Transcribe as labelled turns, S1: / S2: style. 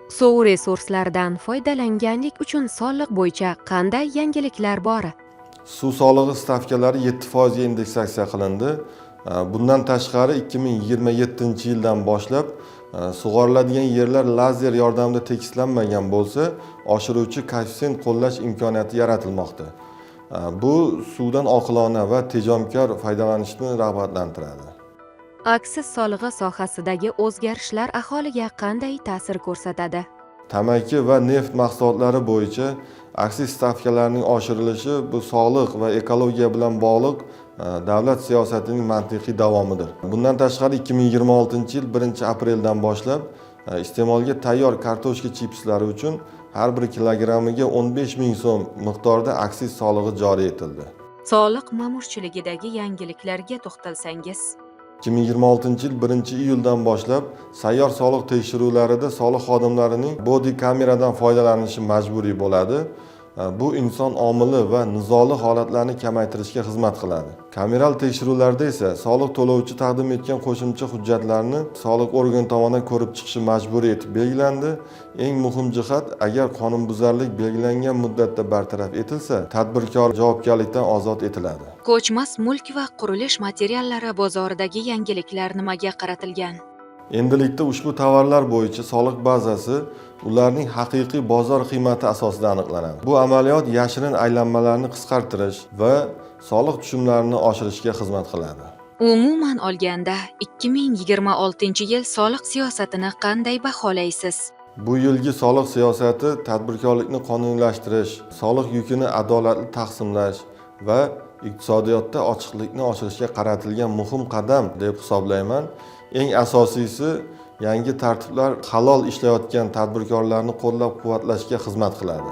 S1: Suv resurslaridan foydalanganlik uchun soliq bo'yicha qanday yangiliklar bor?
S2: Suv solig'i stavkalari 7% ga indeksatsiya qilindi. Bundan tashqari 2027-yildan boshlab sug'oriladigan yerlar lazer yordamida tekislanmagan bo'lsa, oshiruvchi koeffitsient qo'llash imkoniyati yaratilmoqda. Bu suvdan oqilona va tejamkor foydalanishni rag'batlantiradi.
S1: Aksiz solig'i sohasidagi o'zgarishlar aholiga qanday ta'sir ko'rsatadi?
S2: Tamaki va neft mahsulotlari bo'yicha aksiz stavkalarining oshirilishi bu sog'liq va ekologiya bilan bog'liq davlat siyosatining mantiqiy davomidir. Bundan tashqari 2026-yil 1-apreldan boshlab iste'molga tayyor kartoshka chipslari uchun har bir kilogrammiga 15 ming so'm miqdorida aksiz solig'i joriy etildi.
S1: Soliq ma'murchiligidagi yangiliklarga to'xtalsangiz.
S2: 2026-yil 1-iyuldan boshlab sayyor soliq tekshiruvlarida soliq xodimlarining body kameradan foydalanishi majburiy bo'ladi. Bu inson omili va nizoli holatlarni kamaytirishga xizmat qiladi. Kameral tekshiruvlarda esa soliq to'lovchi taqdim etgan qo'shimcha hujjatlarni soliq organi tomonidan ko'rib chiqishi majburiy etib belgilandi. Eng muhim jihat, agar qonunbuzarlik belgilangan muddatda bartaraf etilsa, tadbirkor javobgarlikdan ozod etiladi.
S1: Ko'chmas mulk va qurilish materiallari bozoridagi yangiliklar nimaga qaratilgan?
S2: Endilikda ushbu tovarlar bo'yicha soliq bazasi ularning haqiqiy bozor qiymati asosida aniqlanadi. Bu amaliyot yashirin aylanmalarni qisqartirish va soliq tushumlarini oshirishga xizmat qiladi.
S1: Umuman olganda, 2026-yil soliq siyosatini qanday baholaysiz?
S2: Bu yilgi soliq siyosati tadbirkorlikni qonuniylashtirish, soliq yukini adolatli taqsimlash va iqtisodiyotda ochiqlikni oshirishga qaratilgan muhim qadam deb hisoblayman. Eng asosiysi, yangi tartiblar halol ishlayotgan tadbirkorlarni qo'llab-quvvatlashga xizmat qiladi.